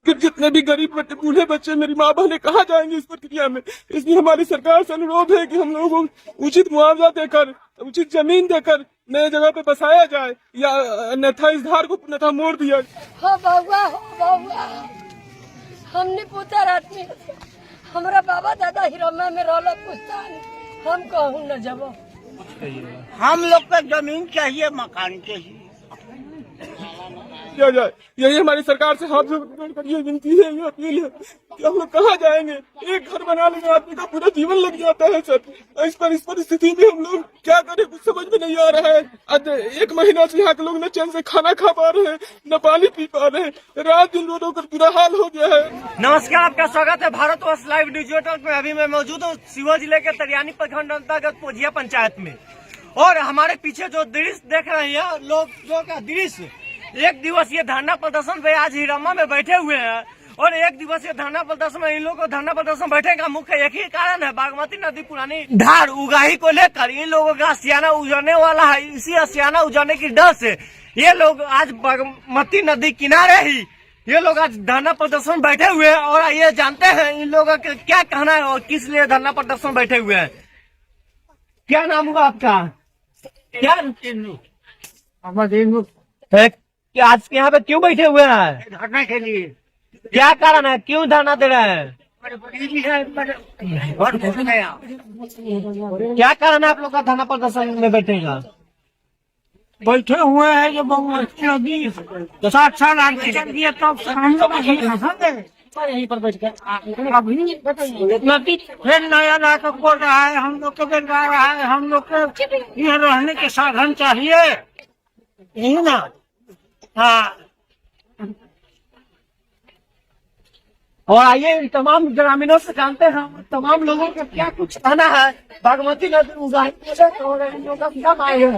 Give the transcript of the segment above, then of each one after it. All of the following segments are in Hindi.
कि जितने भी गरीब बच्चे, बूढ़े बच्चे, मेरी माँ बहनें कहाँ जाएंगे इस प्रक्रिया में। इसलिए हमारी सरकार से अनुरोध है कि हम लोगों को उचित मुआवजा देकर, उचित जमीन देकर नए जगह पे बसाया जाए, या अन्यथा इस धार को पूर्णतः मोड़ दिया जाए। हो बउआ हमने पूछा रात में हमारा बाबा दादा हिरमा में रोला पूछता हम कहूँ न जब हम लोग को जमीन चाहिए, मकान चाहिए। किया जाए, यही हमारी सरकार से हाथ जोड़कर ये विनती है, ये अपील है कि हम लोग कहाँ जाएंगे। एक घर बनाने में आदमी का पूरा जीवन लग जाता है सर। इस परिस्थिति में हम लोग क्या करें, कुछ समझ में नहीं आ रहा है। आज 1 महीना से यहाँ के लोग न चैन से खाना खा पा रहे हैं, न पानी पी पा रहे हैं, रात दिन रो रो कर बुरा हाल हो गया है। नमस्कार, आपका स्वागत है भारतवर्ष लाइव डिजिटल में। अभी मैं मौजूद हूँ सीहोर जिले के तरियानी प्रखंड अंतर्गत पोजिया पंचायत में, और हमारे पीछे जो दृश्य देख रहे हैं लोगों का दृश्य, एक दिवसीय धरना प्रदर्शन पे आज हिरमा में बैठे हुए हैं। और एक दिवसीय धरना प्रदर्शन में इन लोगों को धरना प्रदर्शन बैठने का मुख्य एक ही कारण है, बागमती नदी पुरानी धार उगाही को लेकर इन लोगों का आशियाना उजड़ने वाला है। इसी आशियाना उजड़ने की डर से ये लोग आज बागमती नदी किनारे ही ये लोग आज धरना प्रदर्शन बैठे हुए हैं। और ये जानते हैं इन लोगों का क्या कहना है और किस लिए धरना प्रदर्शन बैठे हुए हैं। क्या नाम हुआ आपका? क्या आज यहाँ पे क्यों बैठे हुए हैं? धरना के लिए। क्या कारण है, क्यों धरना दे रहे हैं? क्या कारण है आप लोग का धरना प्रदर्शन में बैठेगा? बैठे हुए हैं जो बागमती नदी 60 साल आगे चल गया, तब हम लोग यहीं पर बैठ गए। अभी नदी फिर नया लाकर बोल रहा है, हम लोग को बेल रहा है, हम लोग को ये रहने के साधन चाहिए, यही ना। हाँ, और आइए इन तमाम ग्रामीणों से जानते हैं तमाम लोगों का क्या कुछ कहना है बागमती नदी उगाही और इन लोगों का क्या मांग है।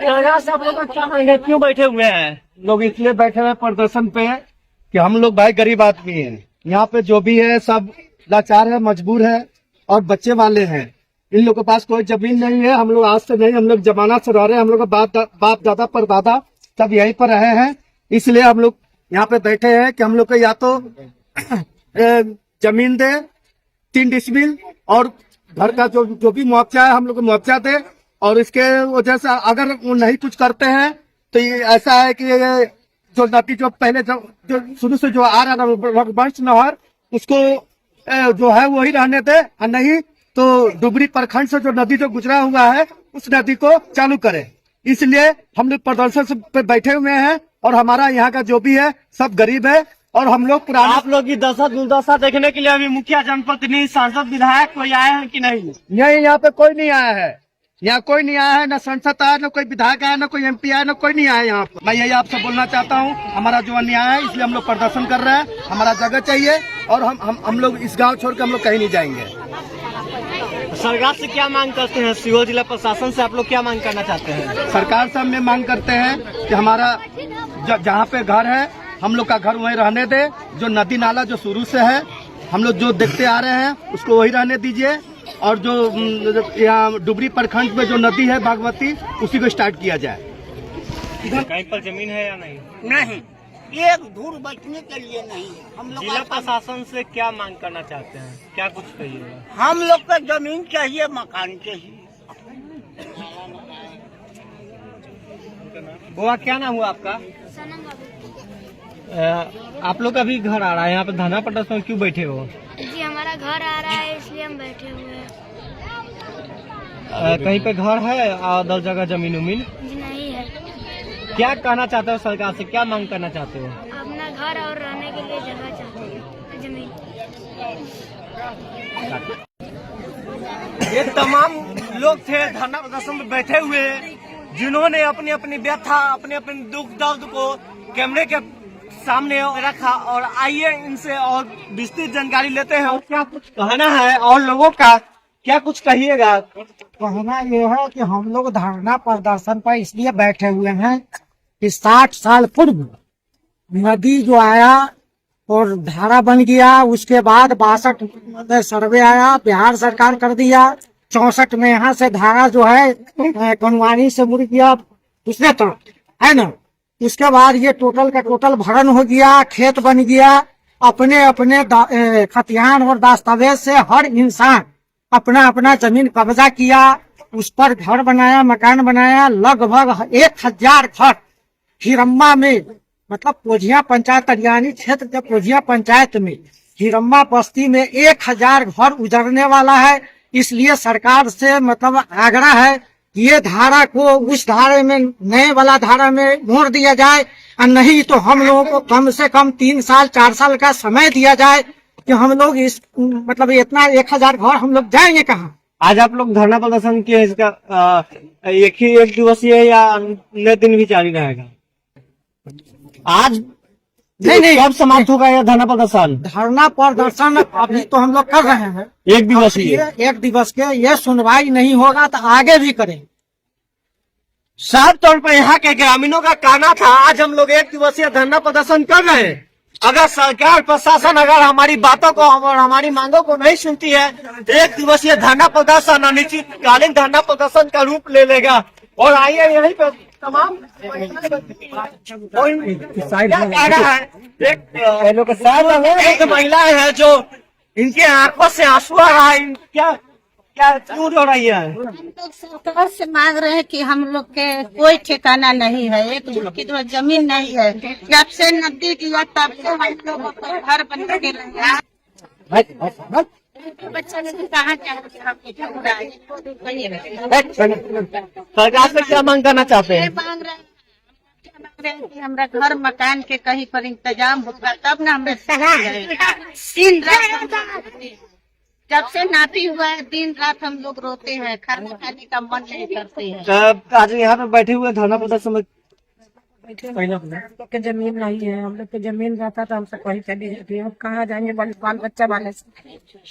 यहाँ से आप लोग का क्या मांग है, क्यों बैठे हुए हैं? लोग इसलिए बैठे हुए प्रदर्शन पे कि हम लोग भाई गरीब आदमी हैं, यहाँ पे जो भी है सब लाचार है, मजबूर है और बच्चे वाले हैं। इन लोगों के पास कोई जमीन नहीं है। हम लोग आज से नहीं, हम लोग जमाना से रह रहे हैं, हम लोग का बाप दादा परदादा सब यहीं पर रहे हैं। इसलिए हम लोग यहाँ पे बैठे हैं कि हम लोग को या तो जमीन दे 3 डिसमिल और घर का जो भी मुआवजा है हम लोग को मुआवजा दे। और इसके वजह से अगर वो नहीं कुछ करते हैं तो ये ऐसा है कि जो नदी जो पहले जो शुरू से जो आ रहा है रघुवंश नहर, उसको जो है वही रहने दे, और नहीं तो डुबरी प्रखंड से जो नदी जो गुजरा हुआ है उस नदी को चालू करे। इसलिए हम लोग प्रदर्शन पे बैठे हुए हैं। और हमारा यहाँ का जो भी है सब गरीब है और हम लोग पुराना। आप लोग की दशा दुर्दशा देखने के लिए अभी मुखिया, जनप्रतिनिधि, सांसद, विधायक कोई आए हैं कि नहीं? नहीं, यहाँ पे कोई नहीं आया है। यहाँ कोई नहीं आया है, न सांसद आया, न कोई विधायक आया, न कोई MP आया, न कोई नहीं आया यहाँ पर। मैं यही आपसे बोलना चाहता हूँ, हमारा जो अन्याय है इसलिए हम लोग प्रदर्शन कर रहे हैं। हमारा जगह चाहिए और हम लोग इस गाँव छोड़ के हम लोग कहीं नहीं जाएंगे। सरकार से क्या मांग करते हैं? सीहोर जिला प्रशासन से आप लोग क्या मांग करना चाहते हैं? सरकार से हम ये मांग करते हैं कि हमारा जहाँ पे घर है हम लोग का घर वहीं रहने दे। जो नदी नाला जो शुरू से है हम लोग जो देखते आ रहे हैं उसको वही रहने दीजिए। और जो यहाँ डुबरी प्रखंड में जो नदी है बागमती, उसी को स्टार्ट किया जाए। कहीं पर जमीन है या नहीं? नहीं, एक धूल बचने के लिए नहीं। हम लोग जिला प्रशासन से क्या मांग करना चाहते हैं, क्या कुछ कहिएगा? हम लोग को जमीन चाहिए, मकान चाहिए। बुआ, क्या नाम हुआ आपका? आप लोग का भी घर आ रहा है यहाँ पे धरना प्रदर्शन में, क्यों बैठे हो? जी हमारा घर आ रहा है इसलिए हम बैठे हुए हैं। कहीं पे घर है और 10 जगह जमीन उमीन? जी नहीं है। क्या कहना चाहते हो सरकार से, क्या मांग करना चाहते हो? अपना घर और रहने के लिए जगह चाहते हैं, जमीन। ये तमाम लोग थे धरना प्रदर्शन में बैठे हुए, जिन्होंने अपनी अपनी व्यथा, अपने अपने दुख दर्द को कैमरे के सामने रखा। और आइए इनसे और विस्तृत जानकारी लेते हैं। क्या कुछ कहना है और लोगों का क्या कुछ कहिएगा? कहना ये है कि हम लोग धरना प्रदर्शन पर इसलिए बैठे हुए हैं कि 60 साल पूर्व नदी जो आया और धारा बन गया, उसके बाद 62 में सर्वे आया, बिहार सरकार कर दिया। 64 में यहाँ से धारा जो है कनवानी से मुड़ गया दूसरे तरफ, है ना। उसके बाद ये टोटल का टोटल भरण हो गया, खेत बन गया। अपने अपने खतियान और दस्तावेज से हर इंसान अपना अपना जमीन कब्जा किया, उस पर घर बनाया, मकान बनाया। लगभग 1000 घर हिरम्मा में, मतलब पोझिया पंचायत, तरियानी क्षेत्र के पोझिया पंचायत में हिरम्मा बस्ती में 1000 घर उजड़ने वाला है। इसलिए सरकार से मतलब आग्रह है कि ये धारा को उस धारे में, नए वाला धारा में मोड़ दिया जाए, और नहीं तो हम लोगों को कम से कम 3 साल 4 साल का समय दिया जाए कि हम लोग इस मतलब इतना 1000 घर हम लोग जाएंगे कहाँ। आज आप लोग धरना प्रदर्शन किए, इसका एक दिवसीय या अन्य दिन भी जारी रहेगा? आज नहीं कब समाप्त होगा यह धरना प्रदर्शन? धरना प्रदर्शन अभी तो हम लोग कर रहे हैं, एक दिवसीय। 1 दिवस के। ये सुनवाई नहीं होगा तो आगे भी करेंगे। साफ तौर पर यहाँ के ग्रामीणों का कहना था, आज हम लोग 1 दिवसीय धरना प्रदर्शन कर रहे हैं। अगर सरकार प्रशासन अगर हमारी बातों को और हमारी मांगों को नहीं सुनती है तो 1 दिवसीय धरना प्रदर्शन अनिश्चितकालीन धरना प्रदर्शन का रूप ले लेगा। और आइए यहीं पर तमाम एक महिलाएं हैं जो इनके आंखों से आंसू आ रहा है, क्या क्या क्यों रो रही है? हम लोग सरकार से मांग रहे हैं कि हम लोग के कोई ठिकाना नहीं है, एक की तो जमीन नहीं है। जब से नदी किया तब से हम लोगों को घर बन के रहे। बच्चा लोग कहाँ सरकार से क्या मांग करना चाहते हैं? मांग रहे हैं कि हमारा घर मकान के कहीं पर इंतजाम होगा तब ना हमें सहा गए। दिन रात जब से नापी हुआ है, दिन रात हम लोग रोते हैं, खाना खाने का मन नहीं करते हैं। आज यहाँ पे बैठे हुए धरना प्रदर्शन में हम लोग के जमीन नहीं है, हम लोग के जमीन रहता तो हमसे कहीं चली जाती है। हम कहाँ जाएंगे बाल बच्चा वाले से।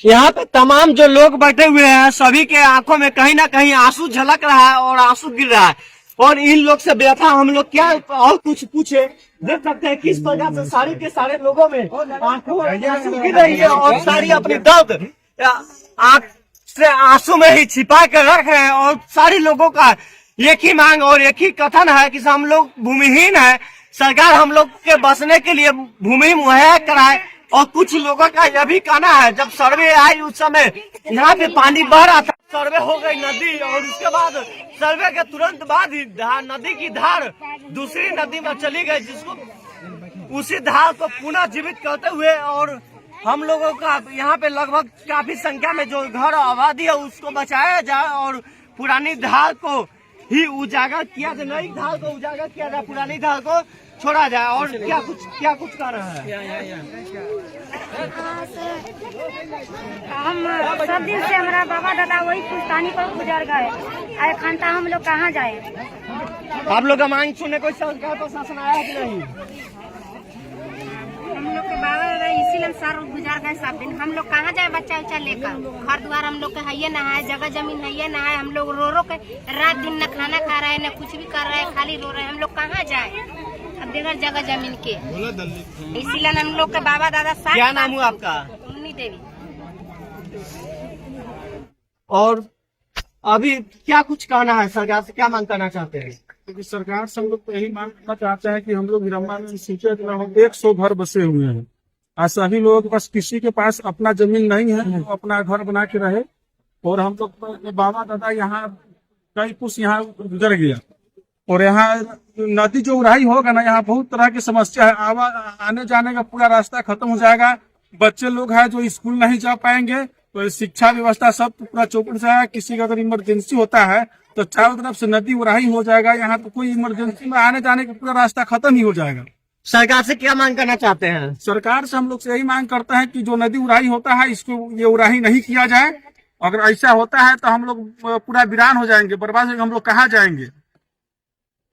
यहाँ पे तमाम जो लोग बैठे हुए हैं सभी के आंखों में कहीं ना कहीं आंसू झलक रहा है और आंसू गिर रहा है। और इन लोग से व्यथा हम लोग क्या और कुछ पूछे, देख सकते हैं किस प्रकार से सारे के सारे लोगों में आंखों में आंसू गिर रही है और सारी अपनी दर्द आंख से आंसू में ही छिपा कर रख रहे हैं। और सारे लोगों का एक ही मांग और एक ही कथन है कि हम लोग भूमिहीन है, सरकार हम लोग के बसने के लिए भूमि मुहैया कराए। और कुछ लोगों का यह भी कहना है, जब सर्वे आई उस समय यहाँ पे पानी बह रहा था, सर्वे हो गई नदी और उसके बाद सर्वे के तुरंत बाद ही नदी की धार दूसरी नदी में चली गई, जिसको उसी धार को पुनः जीवित करते हुए और हम लोगों का यहाँ पे लगभग काफी संख्या में जो घर आबादी है उसको बचाया जाए और पुरानी धार को ही उजागर किया जाए, नई धार को उजागर किया जाए, पुरानी धार को छोड़ा जाए। और क्या कुछ कर रहा है? हम सब दिन से हमारा बाबा दादा वही पुश्तैनी पर गुजर गए, खानता हम लोग कहाँ जाए? आप लोग का मांग सुनने कोई सरकार प्रशासन आया कि नहीं? हम लोग के बाबा दादा इसीलिए सर गुजार गए सब दिन। हम लोग कहाँ जाए बच्चा उच्चा लेकर? घर द्वार हम लोग के है ना है, जगह जमीन है ना है। हम लोग रो रो के रात दिन न खाना खा रहे हैं न कुछ भी कर रहे हैं, खाली रो रहे हैं। हम लोग कहाँ जाए अब बगैर जगह जमीन के? इसीलिए हम लोग के बाबा दादा साथ। क्या नाम हुआ आपका? मुन्नी देवी। और अभी क्या कुछ कहना है, सरकार से क्या मांग करना चाहते हैं? क्योंकि सरकार से हम लोग तो यही मांग करना चाहते हैं कि हम लोग हिरम्मा में सीटे 100 घर बसे हुए हैं। आज सभी लोगों के पास, किसी के पास अपना जमीन नहीं है, तो अपना घर बना के रहे। और हम लोग बाबा दादा यहाँ कई कुछ यहाँ गुजर गया और यहाँ नदी जो उड़ाई होगा ना, यहाँ बहुत तरह की समस्या है। आने जाने का पूरा रास्ता खत्म हो जाएगा। बच्चे लोग हैं जो स्कूल नहीं जा पाएंगे, तो शिक्षा व्यवस्था सब पूरा चौपट से है। किसी का अगर इमरजेंसी होता है तो चारों तरफ से नदी उड़ाही हो जाएगा। यहाँ तो कोई इमरजेंसी में आने जाने का पूरा रास्ता खत्म ही हो जाएगा। सरकार से क्या मांग करना चाहते हैं? सरकार से हम लोग से यही मांग करते हैं कि जो नदी उड़ाही होता है इसको ये उड़ाही नहीं किया जाए। अगर ऐसा होता है तो हम लोग पूरा वीरान हो जाएंगे, बर्बाद हो जाएंगे। हम लोग कहाँ जाएंगे?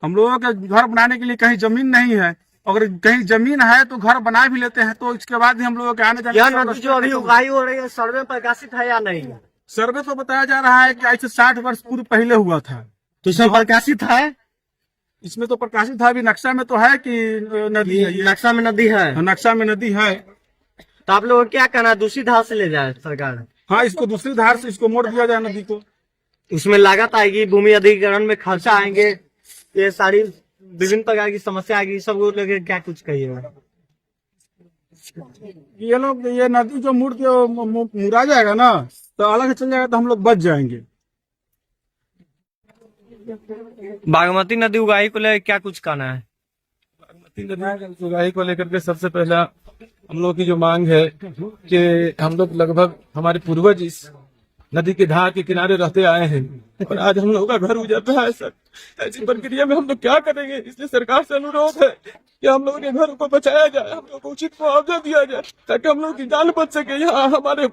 हम लोगों के घर बनाने के लिए कहीं जमीन नहीं है। अगर कहीं जमीन है तो घर बना भी लेते हैं, तो इसके बाद ही हम लोगों के आने जाने। नदी जो अभी उगाई हो रही है सर्वे प्रकाशित है या नहीं? सर्वे तो बताया जा रहा है कि आज से 60 वर्ष पूर्व पहले हुआ था। तो इसमें प्रकाशित है? इसमें तो प्रकाशित है, अभी नक्शा में तो है कि नदी है। नक्शा में नदी है? नक्शा में नदी है। तो आप लोग क्या कहना, दूसरी धार से ले जाए सरकार? हाँ, इसको दूसरी धार से इसको मोड़ दिया जाए नदी को। इसमें लागत आएगी, भूमि अधिग्रहण में खर्चा आएंगे, ये सारी विभिन्न प्रकार की समस्या आएगी। सब लोग लेके क्या कुछ कहिएगा? ये लोग ये नदी जो मुड़ के मुड़ा जाएगा ना तो अलग चल जाएगा तो हम लोग बच जाएंगे। बागमती नदी उगाही को लेकर क्या कुछ कहना है? बागमती नदी उगाही को लेकर के सबसे पहला हम लोग की जो मांग है कि हम लोग लगभग हमारे पूर्वज इस नदी के धार के किनारे रहते आए हैं और आज हम लोगों का घर उजड़ रहा है सर। ऐसी प्रक्रिया में हम लोग क्या करेंगे? इसलिए सरकार से अनुरोध है कि हम लोगों के घर को बचाया जाए, हम लोग को उचित मुआवजा दिया जाए ताकि हम लोग की जान बच सके। यहाँ हमारे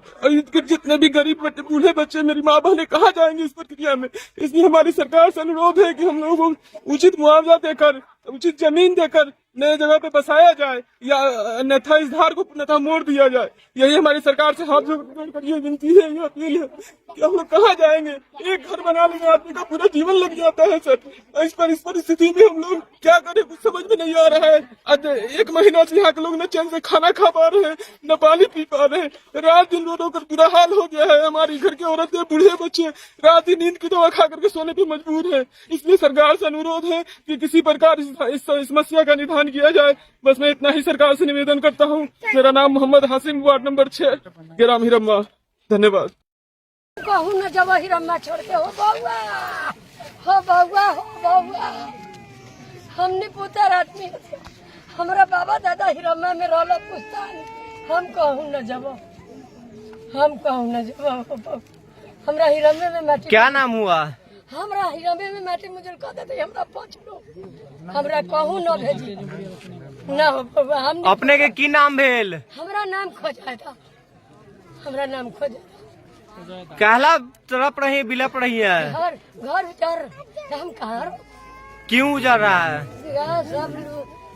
जितने भी गरीब बच्चे, बूढ़े बच्चे, मेरी माँ बहनें कहाँ जाएंगे इस प्रक्रिया में? इसलिए हमारी सरकार से अनुरोध है कि हम लोगों को उचित मुआवजा देकर, उचित जमीन देकर नए जगह पे बसाया जाए या अन्यथा इस धार को पूर्णतः मोड़ दिया जाए। यही हमारी सरकार से हाथ जोड़कर ये विनती है, ये अपील है कि हम लोग कहाँ जाएंगे? एक घर बनाने में आदमी का पूरा जीवन लग जाता है सर। इस परिस्थिति में हम लोग क्या करें, कुछ समझ में नहीं आ रहा है। आज 1 महीना से यहाँ के लोग न चैन से खाना खा पा रहे हैं, न पानी पी पा रहे हैं। रात दिन रो रो कर बुरा हाल हो गया है। हमारी घर की औरतें, बूढ़े बच्चे रात दिन नींद की दवा खा करके सोने पे मजबूर है। इसलिए सरकार से अनुरोध है कि किसी प्रकार इस समस्या का निदान किया जाए। बस मैं इतना ही सरकार से निवेदन करता हूँ। मेरा नाम मोहम्मद हासिम, वार्ड नंबर 6, ग्राम हिरम्मा। धन्यवाद। कहूँ न जब हिरम्मा छोड़ के हो बउआ, हो बउआ, हो बउआ। हमने पुत्र आदमी हमारा बाबा दादा हिरम्मा में रहल पुस्तान। हम कहूँ न जब, हम कहूँ न जब हमरा हिरम्मे में माटी। क्या नाम हुआ? हमरा हिरम्मे में माटी मुझे कह देते, हमरा पहुँच लो, हमरा कहूँ न भेजी न हो बउआ। हम अपने के की नाम भेल? हमरा नाम खोजा था, हमरा नाम खोजा। कहला तरफ रही, बिलप रही है। घर घर उजर हम कहाँ क्यों उजड़ रहा है? सब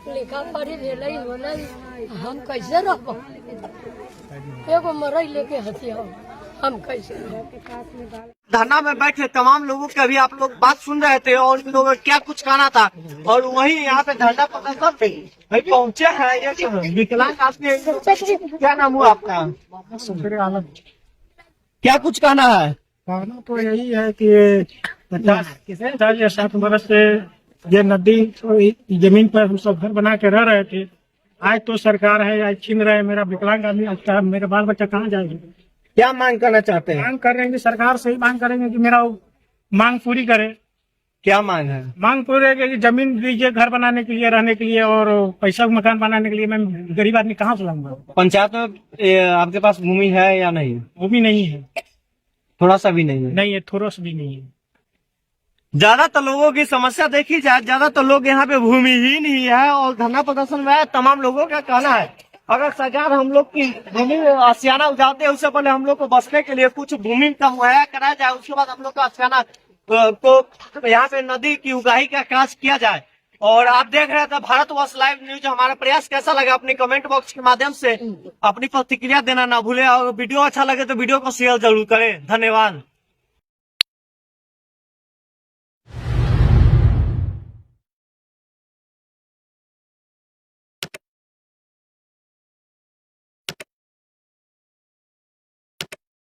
लिखा पढ़ी भेलै होलै, हम कैसे रहबो? एगो मरई लेके हंसी हम कैसे? धरना में बैठे तमाम लोगों के अभी आप लोग बात सुन रहे थे और इन लोगों को क्या कुछ कहना था। और वहीं यहाँ पे धरना प्रदर्शन पे पहुँचे हैं ये विकलांग आदमी। क्या नाम हुआ आपका? क्या कुछ कहना है? कहना तो यही है कि 50 या 60 बरस से ये नदी जमीन पर हम सब घर बना के रह रहे थे। आज तो सरकार है, आज छीन रहे। मेरा विकलांग आदमी, अच्छा मेरे बाल बच्चा कहाँ जाएंगे? क्या मांग करना चाहते हैं? मांग कर रहे हैं कि सरकार से ही मांग करेंगे कि मेरा मांग पूरी करे। क्या मांग है? मांग पूरी है कि जमीन दीजिए घर बनाने के लिए, रहने के लिए, और पैसा मकान बनाने के लिए। मैं गरीब आदमी कहाँ से लाऊंगा? पंचायत में आपके पास भूमि है या नहीं? भूमि नहीं है, थोड़ा सा भी नहीं है? नहीं है, थोड़ा सा भी नहीं है। ज्यादातर लोगों की समस्या देखी जाए, ज्यादातर लोग यहाँ पे भूमिहीन ही है। और धरना प्रदर्शन में तमाम लोगों का कहना है अगर सरकार हम लोग की भूमि आशियाना उजाड़ते है, उससे पहले हम लोग को बसने के लिए कुछ भूमि का मुहैया कराया जाए। उसके बाद हम लोग का आशियाना को यहाँ पे नदी की उगाही का कार्य किया जाए। और आप देख रहे थे भारतवर्ष लाइव न्यूज। हमारा प्रयास कैसा लगा अपने कमेंट बॉक्स के माध्यम से अपनी प्रतिक्रिया देना ना भूले। और वीडियो अच्छा लगे तो वीडियो को शेयर जरूर करें। धन्यवाद।